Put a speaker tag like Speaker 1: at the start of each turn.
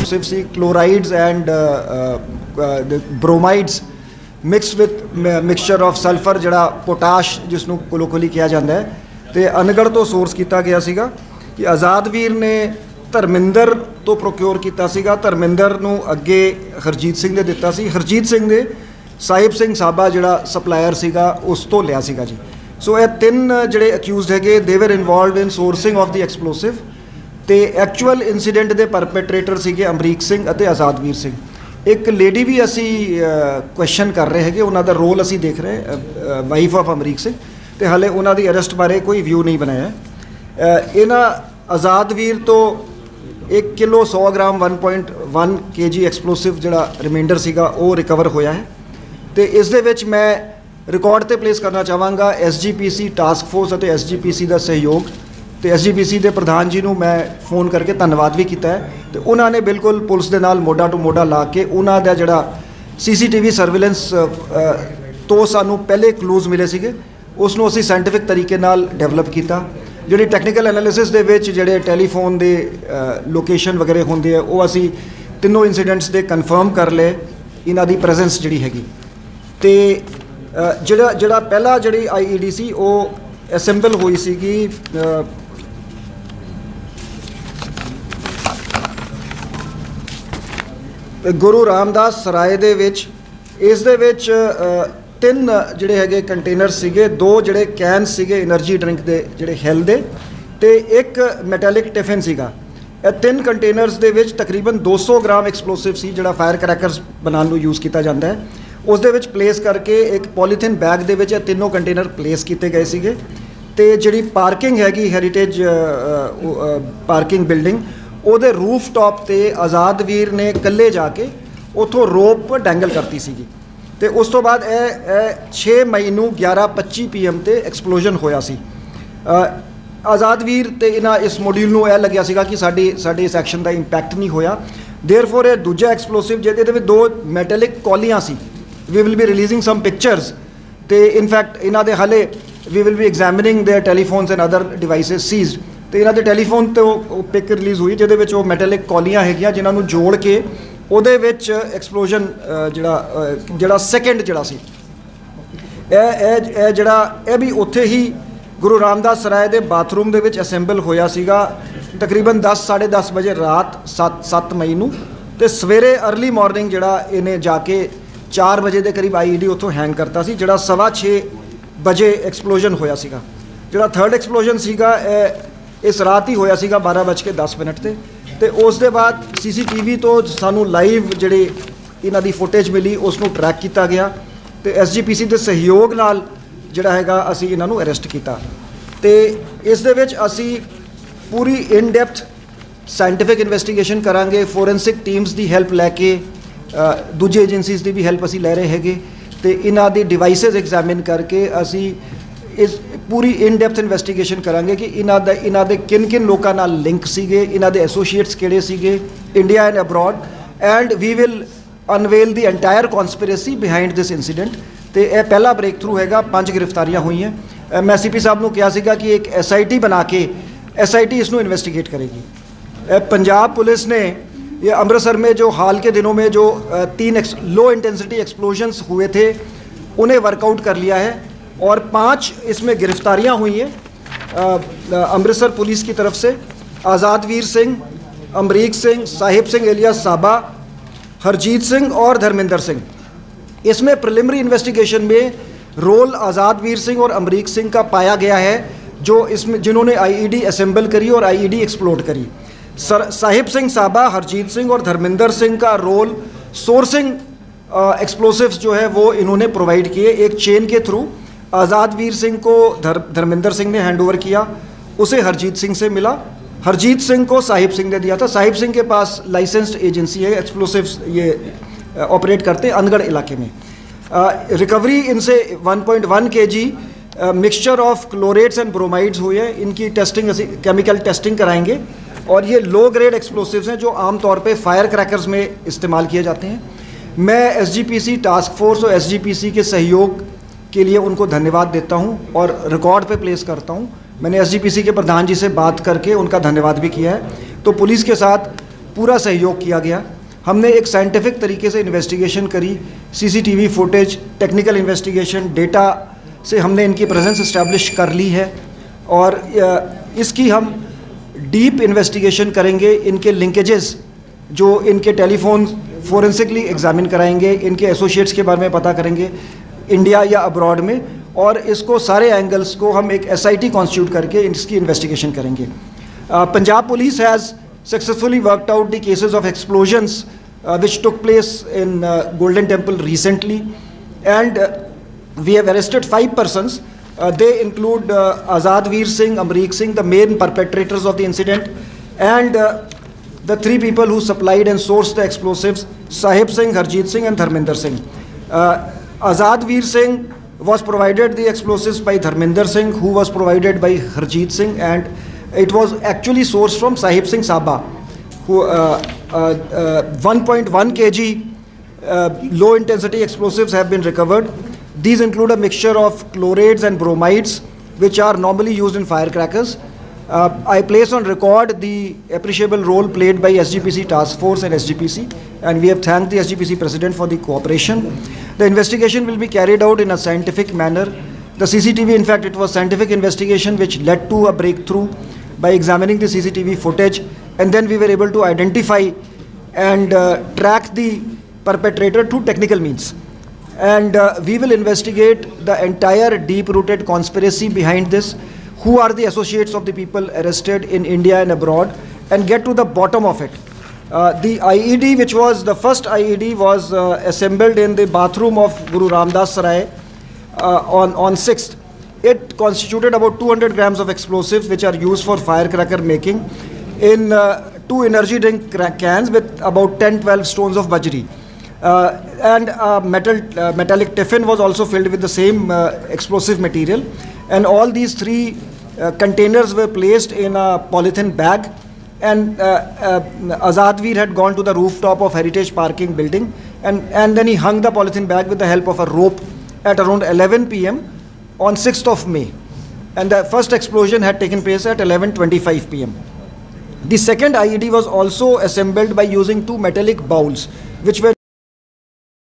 Speaker 1: Explosive सी chlorides and bromides mix with mixture of sulphur जिहड़ा potash जिसनों कोलोकोली किया जाता है तो अनगढ़ तो सोर्स किया गया सीगा कि आज़ादवीर ने धर्मिंदर तो प्रोक्योर किया सीगा। धर्मिंदर नूं अगे हरजीत सिंह ने दिता सी, हरजीत सिंह ने साहिब सिंह साबा जिहड़ा सप्लायर सीगा उस तो लिया सीगा जी। सो ये तीन जिहड़े अक्यूज़ड है दे वर इनवॉल्वड इन सोर्सिंग ऑफ द एक्सप्लोसिव तो एक्चुअल इंसीडेंट के परपेट्रेटर सीगे अमरीक सिंह अते आज़ादवीर सिंह। एक लेडी भी असी क्वेश्चन कर रहे हैं, उन्होंने रोल असी देख रहे हैं, वाइफ ऑफ अमरीक सिंह, तो हाले उन्होंने अरेस्ट बारे कोई व्यू नहीं बनाया। इन्हां आज़ादवीर तो 1 किलो 100 ग्राम 1.1 kg एक्सप्लोसिव जिहड़ा रिमाइंडर सीगा वो रिकवर होया है। तो इस दे विच मैं रिकॉर्ड ते प्लेस करना चाहांगा SGPC टास्क फोर्स और SGPC का सहयोग। तो SGPC के प्रधान जी को मैं फोन करके धन्यवाद भी किया है। तो उन्होंने बिल्कुल पुलिस के नाल मोढा टू मोढा ला के उन्होंने जिहड़ा CCTV सर्विलेंस तो सानू पहले क्लूज मिले सीगे उसनों असी साइंटिफिक तरीके नाल डेवलप किया। जिहड़ी टैक्नीकल एनालिसिस दे विच जिहड़े टैलीफोन दे लोकेशन वगैरह होंदे है वो असी तीनों इंसीडेंट्स दे कन्फर्म कर ले इन्हां दी प्रेजेंस जिहड़ी हैगी। तो जिहड़ा पहला जिहड़ी IED सी वो असैंबल हुई सीगी गुरु रामदास सराय दे विच। इस दे विच 3 जिहड़े हैगे कंटेनर सीगे, 2 जिहड़े कैन सीगे एनर्जी ड्रिंक दे जिहड़े हेल दे ते 1 मैटैलिक टिफिन सीगा। 3 कंटेनर्स दे विच तकरीबन 200 ग्राम एक्सप्लोसिव सी जिहड़ा फायर क्रैकर्स बनाने नूं यूज़ किया जाता है। उस दे विच प्लेस करके एक पॉलीथीन बैग दे विच तीनों कंटेनर प्लेस किए गए सीगे। ते जिहड़ी पार्किंग हैगी हैरीटेज पार्किंग बिल्डिंग ਉਹਦੇ रूफ टॉप ते आज़ादवीर ने कल्ले जाके उतों रोप डैंगल करती सीगी। ते उस तो बाद 6 मई नूं 11:25 PM ते एक्सप्लोजन होया सी। आज़ादवीर ते इन्हां इस मॉड्यूल नूं यह लग्या सीगा कि साडे इस एक्शन का इंपैक्ट नहीं होया। देयरफॉर ये दूजा एक्सप्लोसिव जिहदे विच 2 मैटैलिक कॉलियां सी, we will be releasing some pictures ते इनफैक्ट इन्हां दे हाले we will be examining their telephones and other devices seized. तो इन्हां दे टैलीफोन तो पिक रिलीज़ हुई जिहदे विच वो मैटैलिक कॉलियां हैगियां जिन्हां नूं जोड़ के ਉਹਦੇ ਵਿੱਚ एक्सप्लोजन ਜਿਹੜਾ ਸੈਕੰਡ ਜਿਹੜਾ ਸੀ ਇਹ ਜਿਹੜਾ ਇਹ ਵੀ ਉੱਥੇ ਹੀ ਗੁਰੂ ਰਾਮਦਾਸ ਸਰਾਏ ਦੇ ਬਾਥਰੂਮ ਦੇ ਵਿੱਚ ਅਸੈਂਬਲ ਹੋਇਆ ਸੀਗਾ ਤਕਰੀਬਨ 10-10:30 ਵਜੇ ਰਾਤ 7 ਮਈ ਨੂੰ। ਤੇ ਸਵੇਰੇ अर्ਲੀ ਮਾਰਨਿੰਗ ਜਿਹੜਾ ਇਹਨੇ ਜਾ ਕੇ 4 ਵਜੇ ਦੇ ਕਰੀਬ IED ਉੱਥੋਂ ਹੈਂਗ ਕਰਤਾ ਸੀ ਜਿਹੜਾ 6:15 ਵਜੇ ਐਕਸਪਲੋਜਨ ਹੋਇਆ ਸੀਗਾ। ਜਿਹੜਾ ਥਰਡ ਐਕਸਪਲੋਜਨ ਸੀਗਾ ਇਸ ਰਾਤ ਹੀ ਹੋਇਆ ਸੀਗਾ 12:10 ਤੇ। तो उस दे बाद CCTV तो सानू लाइव जिहड़े इन्हां दी फुटेज मिली उसनूं ट्रैक किया गया तो SGPC के सहयोग नाल जिहड़ा हैगा असी इन्हां नूं अरेस्ट किया। तो इस दे विच असी पूरी इन डेप्थ साइंटिफिक इन्वेस्टिगेशन करांगे, फोरेंसिक टीम्स की हेल्प लैके दूजी एजेंसीज़ की भी हेल्प असी लै रहे हैगे। तो इन्हां दी डिवाइसिस एग्जामिन करके असी इस पूरी इन डेप्थ इन्वेस्टिगेशन करांगे कि इन्हां दे किन लोगों नाल लिंक सीगे, इन्हां दे एसोसीएट्स किहड़े सीगे India and abroad and we will unveil the entire conspiracy behind this incident. तो यह पहला ब्रेक थ्रू हैगा, 5 गिरफ्तारियां हुई हैं। मैं CP साहब को कहा सीगा कि एक SIT बना के SIT इसनों इन्वेस्टिगेट करेगी। पंजाब पुलिस ने ये अमृतसर में जो हाल के दिनों में जो 3 लो इंटेंसिटी एक्सप्लोजन्स हुए थे उन्हें वर्कआउट कर लिया है और 5 इसमें गिरफ्तारियां हुई हैं अमृतसर पुलिस की तरफ से। आज़ादवीर सिंह, अमरीक सिंह, साहिब सिंह एलियास साबा, हरजीत सिंह और धर्मिंदर सिंह। इसमें प्रिलिमिनरी इन्वेस्टिगेशन में रोल आज़ादवीर सिंह और अमरीक सिंह का पाया गया है जो इसमें जिन्होंने IED असेंबल करी और IED एक्सप्लोड करी। साहिब सिंह साबा, हरजीत सिंह और धर्मिंदर सिंह का रोल सोर्सिंग एक्सप्लोसिव्स जो है वो इन्होंने प्रोवाइड किए एक चेन के थ्रू। आज़ादवीर सिंह को धर्मिंदर सिंह ने हैंड ओवर किया, उसे हरजीत सिंह से मिला, हरजीत सिंह को साहिब सिंह ने दिया था। साहिब सिंह के पास लाइसेंस्ड एजेंसी है, एक्सप्लोसिव्स ये ऑपरेट करते हैं अनगढ़ इलाके में। रिकवरी इनसे 1.1 kg mixture of chlorates and bromides हुए हैं। इनकी टेस्टिंग केमिकल टेस्टिंग कराएंगे और ये लो ग्रेड एक्सप्लोसिव्स हैं जो आमतौर पे फायर क्रैकर्स में इस्तेमाल किए जाते हैं। मैं SGPC टास्क फोर्स और SGPC के सहयोग के लिए उनको धन्यवाद देता हूं और रिकॉर्ड पे प्लेस करता हूं। मैंने SGPC के प्रधान जी से बात करके उनका धन्यवाद भी किया है। तो पुलिस के साथ पूरा सहयोग किया गया। हमने एक साइंटिफिक तरीके से इन्वेस्टिगेशन करी, CCTV footage, technical investigation, data से हमने इनकी प्रेजेंस इस्टेब्लिश कर ली है और इसकी हम डीप इन्वेस्टिगेशन करेंगे। इनके लिंकेजेस जो इनके टेलीफोन फोरेंसिकली एग्जामिन कराएंगे, इनके एसोसिएट्स के बारे में पता करेंगे इंडिया या अब्रॉड में, और इसको सारे एंगल्स को हम एक एसआईटी कॉन्स्टिट्यूट करके इसकी इन्वेस्टिगेशन करेंगे। Punjab police has successfully worked out the cases of explosions which took place in Golden Temple recently, and we have arrested 5 persons. They include Azad Veer Singh, Amreek Singh, the main perpetrators of the incident, and the 3 people who supplied and sourced the explosives, Sahib Singh, Harjeet Singh and Dharminder Singh. Azad Veer Singh was provided the explosives by Dharminder Singh, who was provided by Harjeet Singh, and it was actually sourced from Sahib Singh Sabha, who 1.1 kg low intensity explosives have been recovered. These include a mixture of chlorades and bromides which are normally used in firecrackers. I place on record the appreciable role played by SGPC Task Force and SGPC, and we have thanked the SGPC President for the cooperation. The investigation will be carried out in a scientific manner. The CCTV, in fact, it was scientific investigation which led to a breakthrough by examining the CCTV footage, and then we were able to identify and track the perpetrator through technical means. And we will investigate the entire deep-rooted conspiracy behind this, who are the associates of the people arrested in India and abroad, and get to the bottom of it. The IED, which was the first IED, was assembled in the bathroom of Guru Ramdas Sarai on 6th. It constituted about 200 grams of explosives which are used for firecracker making in 2 energy drink cans with about 10-12 stones of bajri. And a metallic tiffin was also filled with the same explosive material. And all these 3 containers were placed in a polythene bag. And Azad Veer had gone to the rooftop of Heritage Parking building, and then he hung the polythene bag with the help of a rope at around 11 p.m. on 6th of May. And the first explosion had taken place at 11:25 p.m. The second IED was also assembled by using 2 metallic bowls which were